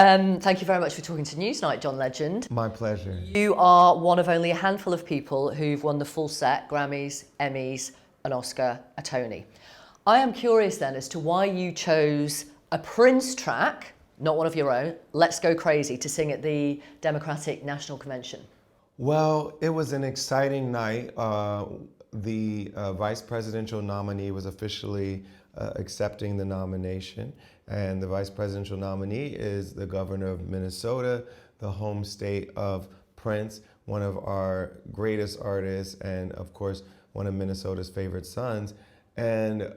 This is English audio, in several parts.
Thank you very much for talking to Newsnight, John Legend. My pleasure. You are one of only a handful of people who've won the full set, Grammys, Emmys, an Oscar, a Tony. I am curious then as to why you chose a Prince track, not one of your own, Let's Go Crazy, to sing at the Democratic National Convention. Well, it was an exciting night. The vice presidential nominee was officially accepting the nomination, and the vice presidential nominee is the governor of Minnesota, the home state of Prince, one of our greatest artists, and of course, one of Minnesota's favorite sons. And,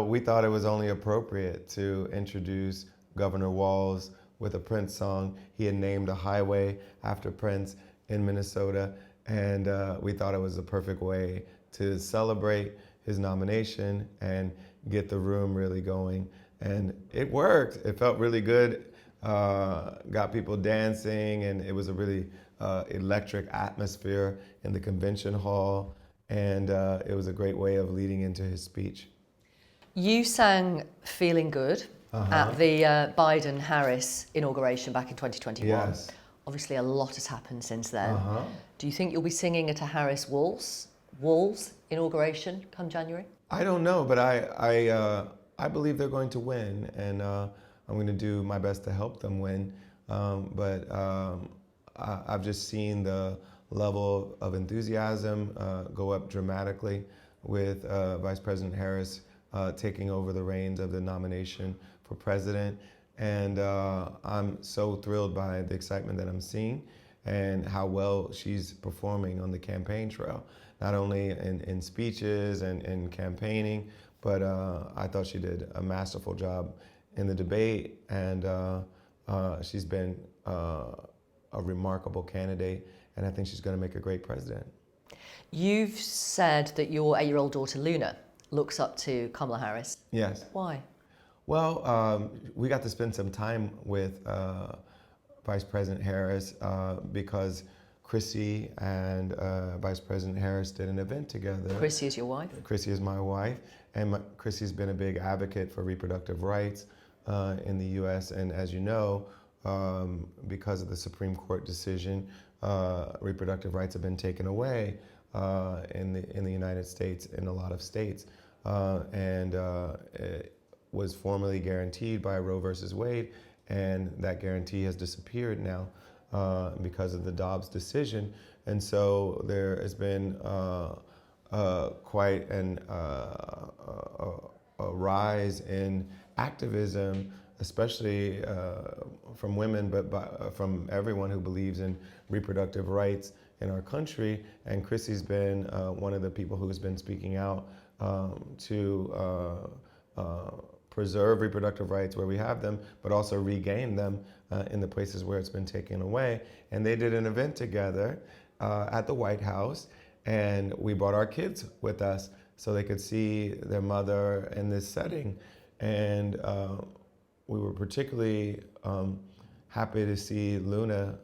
we thought it was only appropriate to introduce Governor Walz with a Prince song. He had named a highway after Prince in Minnesota, and we thought it was the perfect way to celebrate his nomination and get the room really going. And it worked. It felt really good. Got people dancing, and it was a really electric atmosphere in the convention hall, and it was a great way of leading into his speech. You sang Feeling Good at the Biden-Harris inauguration back in 2021. Yes. Obviously, a lot has happened since then. Do you think you'll be singing at a Harris-Walz inauguration come January? I don't know, but I believe they're going to win, and I'm going to do my best to help them win. I've just seen the level of enthusiasm go up dramatically with Vice President Harris taking over the reins of the nomination for president. And I'm so thrilled by the excitement that I'm seeing and how well she's performing on the campaign trail, not only in speeches and campaigning, but I thought she did a masterful job in the debate, and she's been a remarkable candidate, and I think she's going to make a great president. You've said that your 8-year-old daughter Luna looks up to Kamala Harris. Yes. Why? Well, we got to spend some time with Vice President Harris because Chrissy and Vice President Harris did an event together. Chrissy is your wife? Chrissy is my wife, and Chrissy's been a big advocate for reproductive rights in the U.S. And as you know, because of the Supreme Court decision, reproductive rights have been taken away in the United States in a lot of states, and it was formally guaranteed by Roe versus Wade, and that guarantee has disappeared now because of the Dobbs decision. And so there has been quite a rise in activism, especially from women, but from everyone who believes in reproductive rights in our country. And Chrissy's been one of the people who has been speaking out to preserve reproductive rights where we have them, but also regain them in the places where it's been taken away. And they did an event together at the White House, and we brought our kids with us so they could see their mother in this setting. And we were particularly happy to see Luna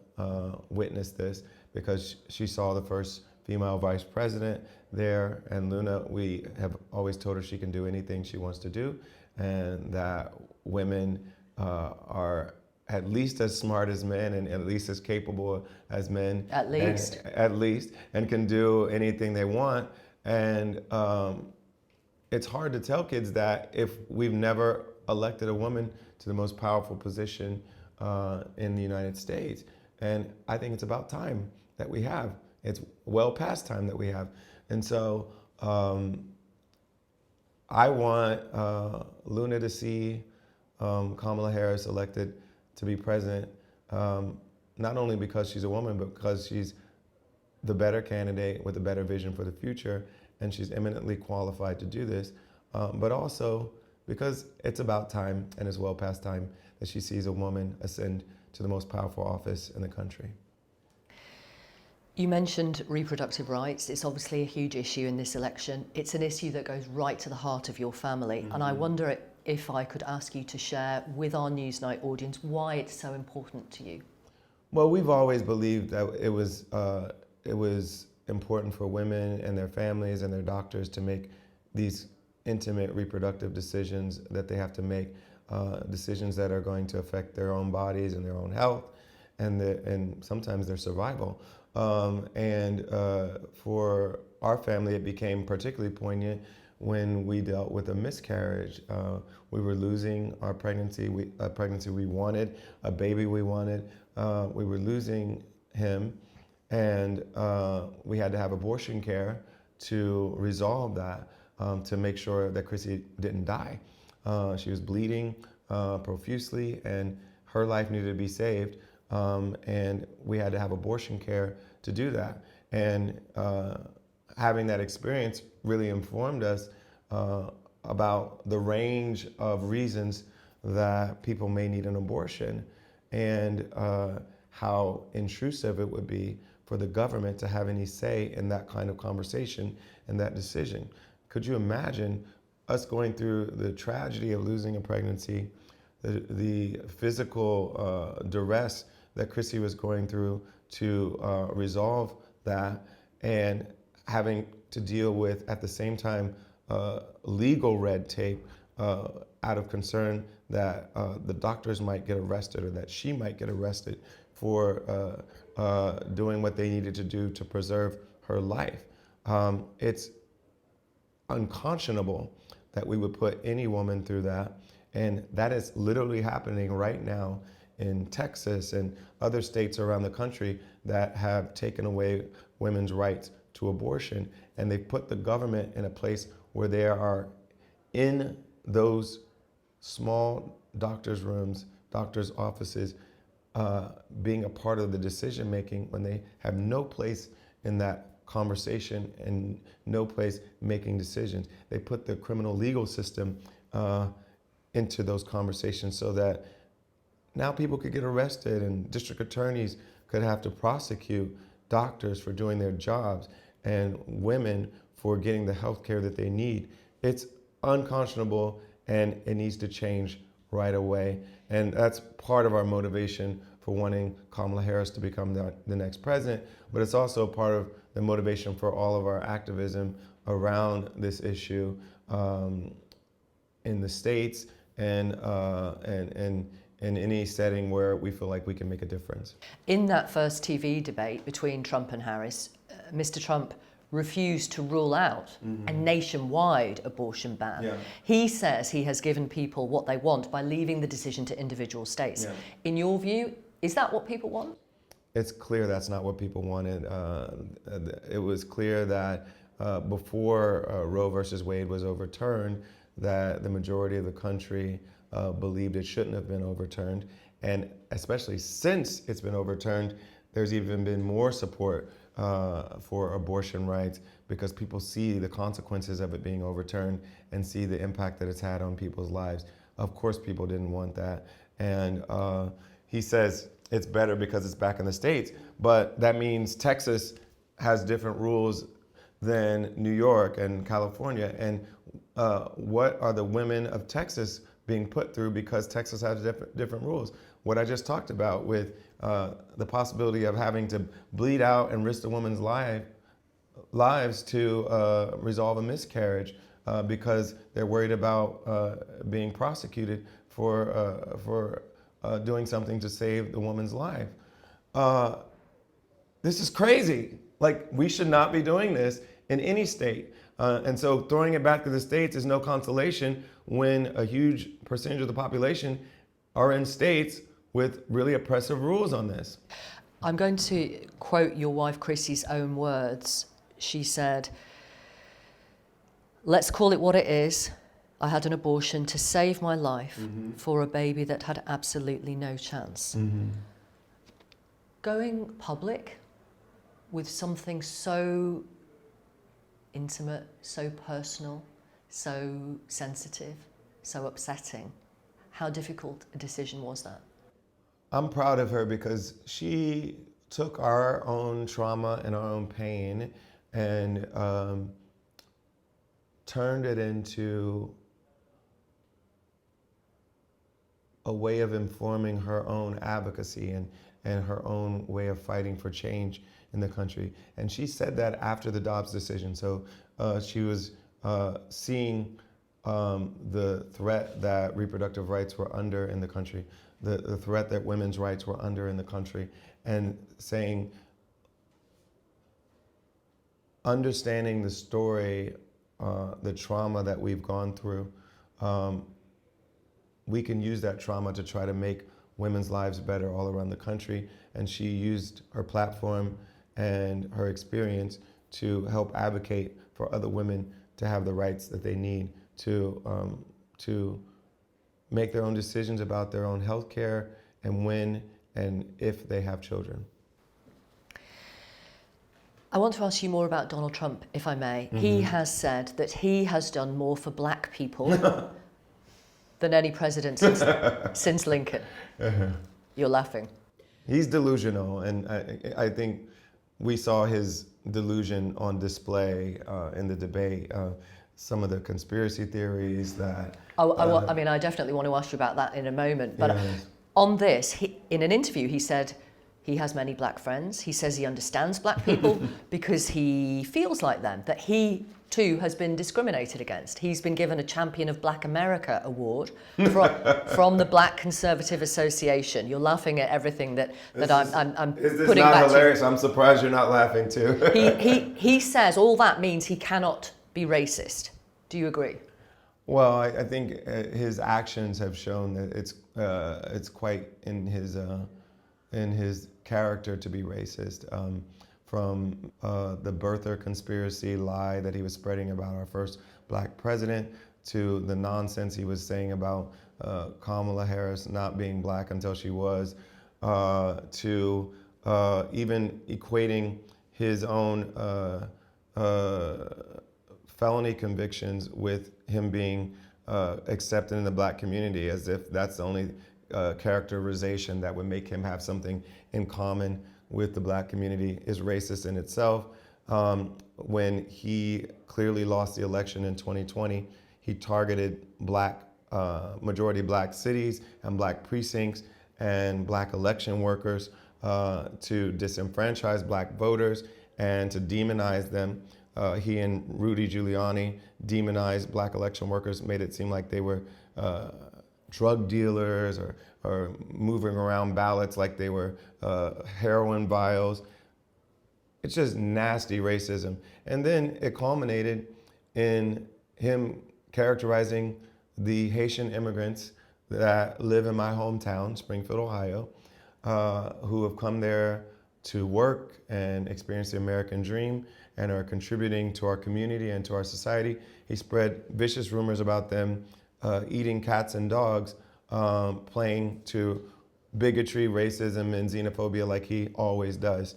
witness this because she saw the first female vice president there. And Luna, we have always told her she can do anything she wants to do, and that women are at least as smart as men and at least as capable as men. At least. At least, and can do anything they want. And it's hard to tell kids that if we've never elected a woman to the most powerful position in the United States. And I think it's about time that we have. It's well past time that we have. And so I want Luna to see Kamala Harris elected to be president, not only because she's a woman, but because she's the better candidate with a better vision for the future, and she's eminently qualified to do this, but also because it's about time, and it's well past time, that she sees a woman ascend to the most powerful office in the country. You mentioned reproductive rights. It's obviously a huge issue in this election. It's an issue that goes right to the heart of your family. And I wonder if I could ask you to share with our Newsnight audience why it's so important to you. Well, we've always believed that it was important for women and their families and their doctors to make these intimate reproductive decisions that they have to make decisions that are going to affect their own bodies and their own health, and sometimes their survival. For our family, it became particularly poignant when we dealt with a miscarriage. We were losing our pregnancy, a pregnancy we wanted, a baby we wanted. We were losing him, and we had to have abortion care to resolve that, to make sure that Chrissy didn't die. She was bleeding profusely, and her life needed to be saved, and we had to have abortion care to do that. And having that experience really informed us about the range of reasons that people may need an abortion, and how intrusive it would be for the government to have any say in that kind of conversation and that decision. Could you imagine us going through the tragedy of losing a pregnancy, the physical duress that Chrissy was going through to resolve that, and having to deal with, at the same time, legal red tape out of concern that the doctors might get arrested, or that she might get arrested for doing what they needed to do to preserve her life. It's unconscionable that we would put any woman through that, and that is literally happening right now in Texas and other states around the country that have taken away women's rights to abortion, and they've put the government in a place where they are in those small doctors' rooms, doctors' offices, being a part of the decision making when they have no place in that conversation and no place making decisions. They put the criminal legal system into those conversations so that now people could get arrested, and district attorneys could have to prosecute doctors for doing their jobs, and women for getting the health care that they need. It's unconscionable, and it needs to change right away. And that's part of our motivation for wanting Kamala Harris to become the next president, but it's also part of the motivation for all of our activism around this issue in the states and in any setting where we feel like we can make a difference. In that first TV debate between Trump and Harris, Mr. Trump refused to rule out a nationwide abortion ban. Yeah. He says he has given people what they want by leaving the decision to individual states. Yeah. In your view, is that what people want? It's clear that's not what people wanted. It was clear that before Roe versus Wade was overturned, that the majority of the country believed it shouldn't have been overturned. And especially since it's been overturned, there's even been more support for abortion rights, because people see the consequences of it being overturned and see the impact that it's had on people's lives. Of course, people didn't want that. And he says it's better because it's back in the States, but that means Texas has different rules than New York and California. And what are the women of Texas being put through because Texas has different rules? What I just talked about with the possibility of having to bleed out and risk a woman's lives to resolve a miscarriage because they're worried about being prosecuted for doing something to save the woman's life. This is crazy. Like, we should not be doing this in any state. And so throwing it back to the states is no consolation when a huge percentage of the population are in states with really oppressive rules on this. I'm going to quote your wife Chrissy's own words. She said, "Let's call it what it is. I had an abortion to save my life for a baby that had absolutely no chance." Going public with something so intimate, so personal, so sensitive, so upsetting, how difficult a decision was that? I'm proud of her because she took our own trauma and our own pain and turned it into a way of informing her own advocacy and her own way of fighting for change in the country. And she said that after the Dobbs decision. So she was seeing the threat that reproductive rights were under in the country, the threat that women's rights were under in the country, and saying, understanding the story, the trauma that we've gone through, we can use that trauma to try to make women's lives better all around the country. And she used her platform and her experience to help advocate for other women to have the rights that they need to make their own decisions about their own health care and when and if they have children. I want to ask you more about Donald Trump, if I may. Mm-hmm. He has said that he has done more for black people than any president since Lincoln. Uh-huh. You're laughing. He's delusional, and I think we saw his delusion on display in the debate. Some of the conspiracy theories that... I mean, I definitely want to ask you about that in a moment. But yes. On this, in an interview, he said he has many black friends. He says he understands black people because he feels like them, that he too has been discriminated against. He's been given a Champion of Black America award from the Black Conservative Association. You're laughing at everything that I'm is this putting not back hilarious? to you. I'm surprised you're not laughing too. He says all that means he cannot be racist. Do you agree? Well, I think his actions have shown that it's quite in his character to be racist. From the birther conspiracy lie that he was spreading about our first black president, to the nonsense he was saying about Kamala Harris not being black until she was, to even equating his own felony convictions with him being accepted in the black community, as if that's the only characterization that would make him have something in common with the black community is racist in itself. When he clearly lost the election in 2020, he targeted majority black cities and black precincts and black election workers to disenfranchise black voters and to demonize them. He and Rudy Giuliani demonized black election workers, made it seem like they were drug dealers or moving around ballots like they were heroin vials. It's just nasty racism. And then it culminated in him characterizing the Haitian immigrants that live in my hometown, Springfield, Ohio, who have come there to work and experience the American dream and are contributing to our community and to our society. He spread vicious rumors about them eating cats and dogs, playing to bigotry, racism, and xenophobia like he always does.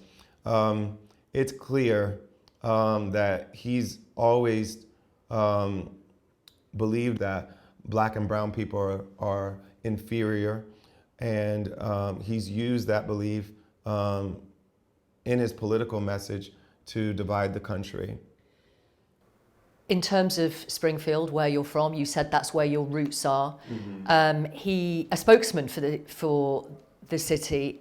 It's clear that he's always believed that black and brown people are inferior, and he's used that belief in his political message to divide the country. In terms of Springfield, where you're from, you said that's where your roots are. Mm-hmm. A spokesman for the city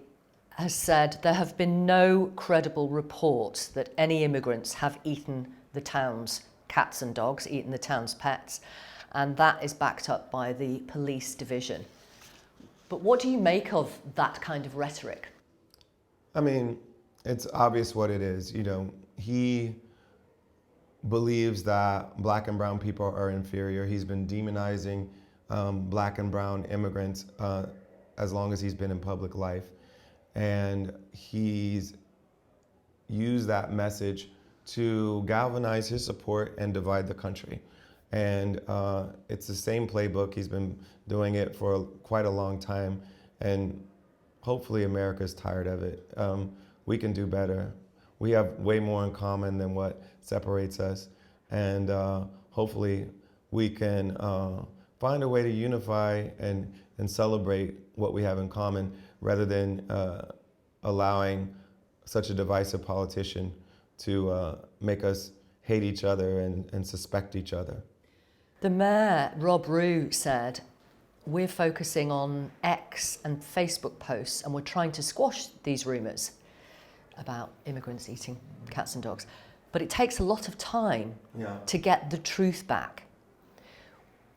has said there have been no credible reports that any immigrants have eaten the town's cats and dogs, eaten the town's pets, and that is backed up by the police division. But what do you make of that kind of rhetoric? I mean, it's obvious what it is. You know, he believes that black and brown people are inferior. He's been demonizing black and brown immigrants as long as he's been in public life. And he's used that message to galvanize his support and divide the country. And it's the same playbook. He's been doing it for quite a long time. And hopefully America's tired of it. We can do better. We have way more in common than what separates us. And hopefully we can find a way to unify and celebrate what we have in common, rather than allowing such a divisive politician to make us hate each other and suspect each other. The mayor, Rob Rue, said, "We're focusing on X and Facebook posts, and we're trying to squash these rumours about immigrants eating cats and dogs. But it takes a lot of time to get the truth back."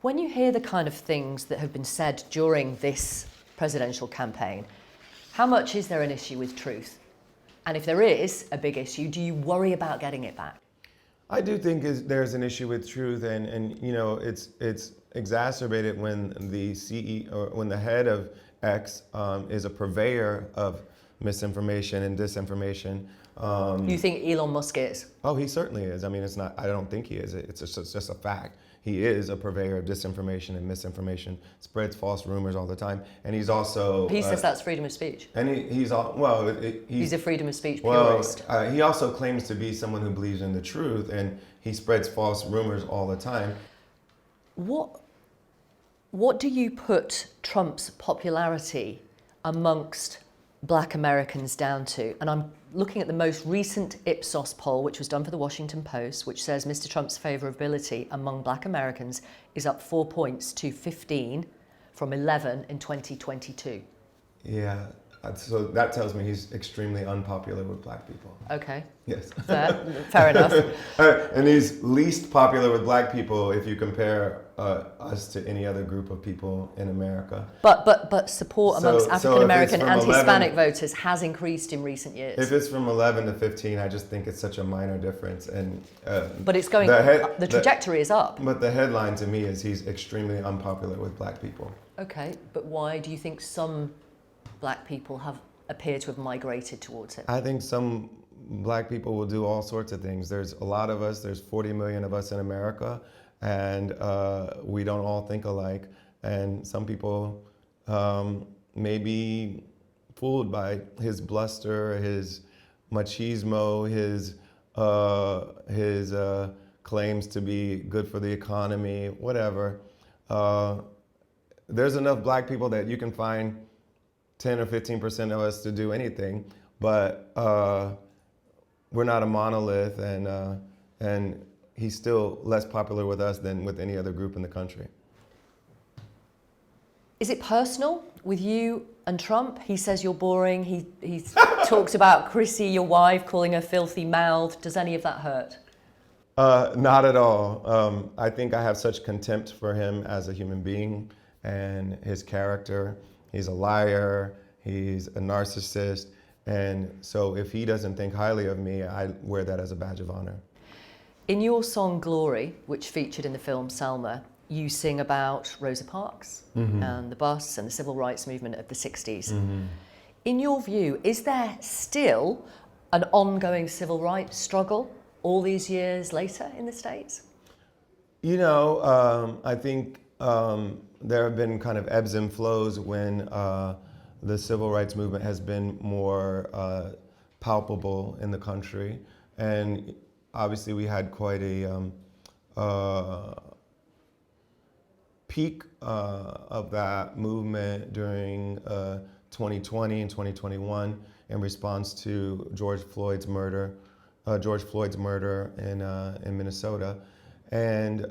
When you hear the kind of things that have been said during this presidential campaign, how much is there an issue with truth? And if there is a big issue, do you worry about getting it back? I do think there's an issue with truth, and you know, it's exacerbated when the CEO or when the head of X is a purveyor of misinformation and disinformation. You think Elon Musk is? Oh, he certainly is. I mean, it's not. I don't think he is. It's just a fact. He is a purveyor of disinformation and misinformation. Spreads false rumors all the time, and he's also. He says that's freedom of speech. And he's a freedom of speech well, purist. He also claims to be someone who believes in the truth, and he spreads false rumors all the time. What do you put Trump's popularity amongst Black Americans down to? And I'm looking at the most recent Ipsos poll, which was done for the Washington Post, which says Mr. Trump's favorability among Black Americans is up 4 points to 15 from 11 in 2022. Yeah, so that tells me he's extremely unpopular with Black people. Okay. Yes. Fair enough. And he's least popular with Black people if you compare us to any other group of people in America. But support amongst African American and 11, Hispanic voters has increased in recent years. If it's from 11 to 15, I just think it's such a minor difference. And but it's going. The trajectory is up. But the headline to me is he's extremely unpopular with Black people. Okay, but why do you think some Black people appear to have migrated towards it? I think some Black people will do all sorts of things. There's a lot of us. There's 40 million of us in America. And we don't all think alike. And some people may be fooled by his bluster, his machismo, his claims to be good for the economy, whatever. There's enough Black people that you can find 10 or 15% of us to do anything, but we're not a monolith, and he's still less popular with us than with any other group in the country. Is it personal with you and Trump? He says you're boring. He talks about Chrissy, your wife, calling her filthy mouthed. Does any of that hurt? Not at all. I think I have such contempt for him as a human being and his character. He's a liar. He's a narcissist. And so if he doesn't think highly of me, I wear that as a badge of honor. In your song Glory, which featured in the film Selma, you sing about Rosa Parks and the bus and the civil rights movement of the 60s. In your view, is there still an ongoing civil rights struggle all these years later in the States? You know, I think there have been kind of ebbs and flows when the civil rights movement has been more palpable in the country. And obviously we had quite a peak of that movement during 2020 and 2021 in response to George Floyd's murder in Minnesota. And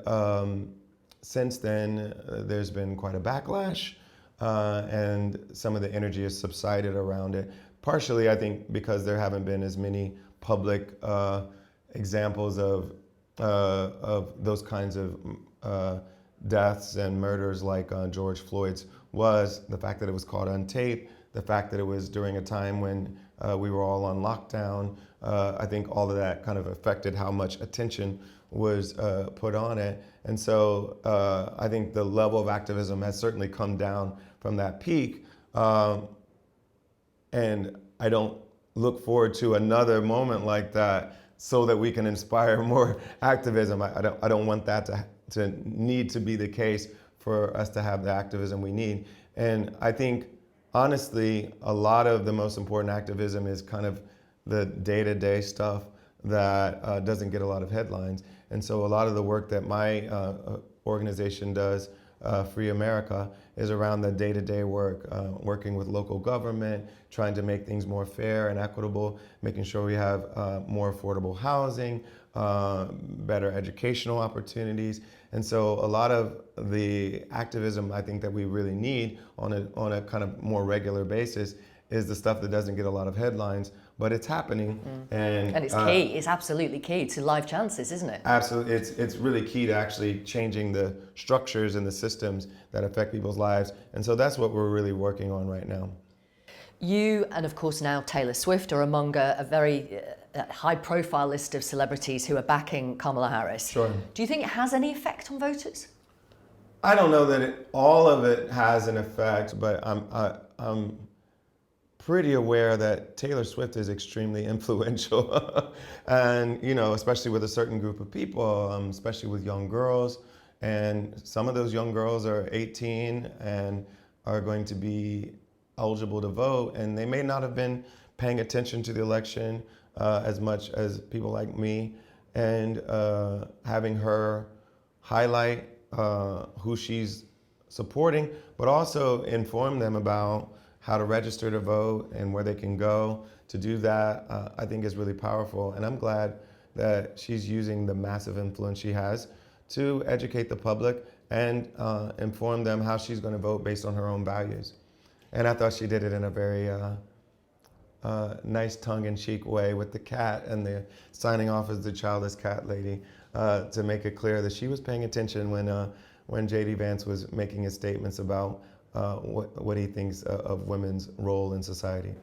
since then, there's been quite a backlash, and some of the energy has subsided around it. Partially, I think, because there haven't been as many public examples of those kinds of deaths and murders like George Floyd's was. The fact that it was caught on tape, the fact that it was during a time when we were all on lockdown, I think all of that kind of affected how much attention was put on it. And so I think the level of activism has certainly come down from that peak. And I don't look forward to another moment like that so that we can inspire more activism. I don't want that to need to be the case for us to have the activism we need. And I think, honestly, a lot of the most important activism is kind of the day-to-day stuff that doesn't get a lot of headlines. And so a lot of the work that my organization does, Free America, is around the day-to-day work, working with local government, trying to make things more fair and equitable, making sure we have more affordable housing, better educational opportunities. And so a lot of the activism I think that we really need on a kind of more regular basis is the stuff that doesn't get a lot of headlines, but it's happening. And it's key. It's absolutely key to life chances, isn't it? Absolutely. It's really key to actually changing the structures and the systems that affect people's lives. And so that's what we're really working on right now. You and of course now Taylor Swift are among a very high profile list of celebrities who are backing Kamala Harris. Sure. Do you think it has any effect on voters? I don't know that all of it has an effect, but I'm pretty aware that Taylor Swift is extremely influential, and especially with a certain group of people, especially with young girls, and some of those young girls are 18 and are going to be eligible to vote, and they may not have been paying attention to the election as much as people like me, and having her highlight who she's supporting, but also inform them about how to register to vote and where they can go to do that, I think is really powerful. And I'm glad that she's using the massive influence she has to educate the public and inform them how she's going to vote based on her own values. And I thought she did it in a very nice tongue-in-cheek way with the cat and the signing off as the childless cat lady to make it clear that she was paying attention when J.D. Vance was making his statements about what he thinks of women's role in society.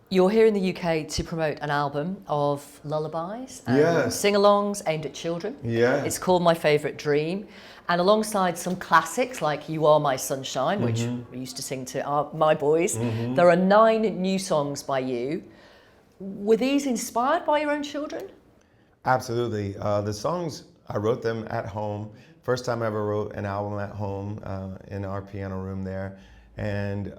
You're here in the UK to promote an album of lullabies and Yes. sing-alongs aimed at children. Yeah. It's called My Favourite Dream. And alongside some classics like You Are My Sunshine, which we used to sing to my boys, there are 9 new songs by you. Were these inspired by your own children? Absolutely. The songs, I wrote them at home. First time I ever wrote an album at home in our piano room there. And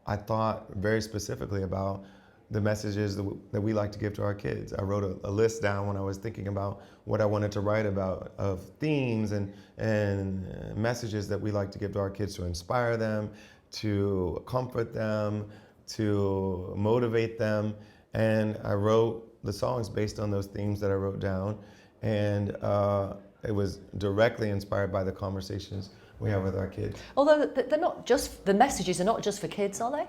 I thought very specifically about the messages that we like to give to our kids. I wrote a list down when I was thinking about what I wanted to write about, of themes and messages that we like to give to our kids to inspire them, to comfort them, to motivate them. And I wrote the songs based on those themes that I wrote down. And it was directly inspired by the conversations we have with our kids. Although they're not just, the messages are not just for kids, are they?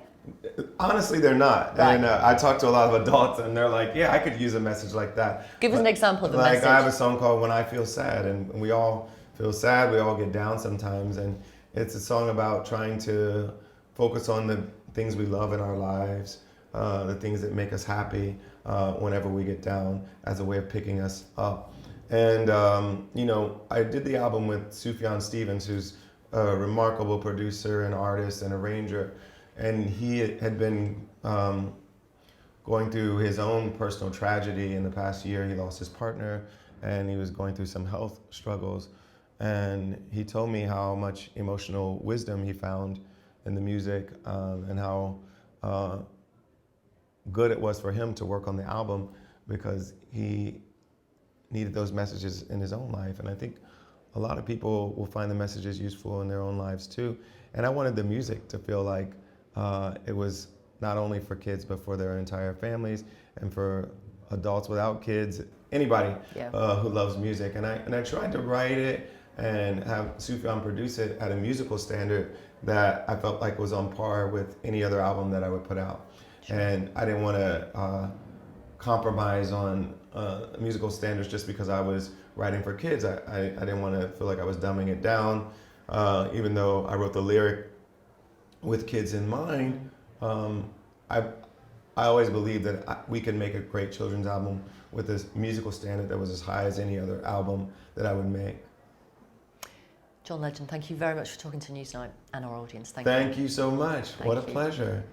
Honestly, they're not. Right. And I talk to a lot of adults and they're like, yeah, I could use a message like that. Give us an example of a like, message. I have a song called When I Feel Sad, and we all feel sad, we all get down sometimes, and it's a song about trying to focus on the things we love in our lives, the things that make us happy whenever we get down, as a way of picking us up. And I did the album with Sufjan Stevens, who's a remarkable producer and artist and arranger. And he had been going through his own personal tragedy in the past year. He lost his partner and he was going through some health struggles. And he told me how much emotional wisdom he found in the music and how good it was for him to work on the album, because he needed those messages in his own life. And I think a lot of people will find the messages useful in their own lives too. And I wanted the music to feel like it was not only for kids, but for their entire families and for adults without kids, anybody who loves music. And I tried to write it and have Sufjan produce it at a musical standard that I felt like was on par with any other album that I would put out. Sure. And I didn't want to compromise on musical standards just because I was writing for kids. I didn't want to feel like I was dumbing it down, even though I wrote the lyric with kids in mind. I always believed that we could make a great children's album with this musical standard that was as high as any other album that I would make. John Legend, thank you very much for talking to Newsnight and our audience. Thank you so much. What a pleasure.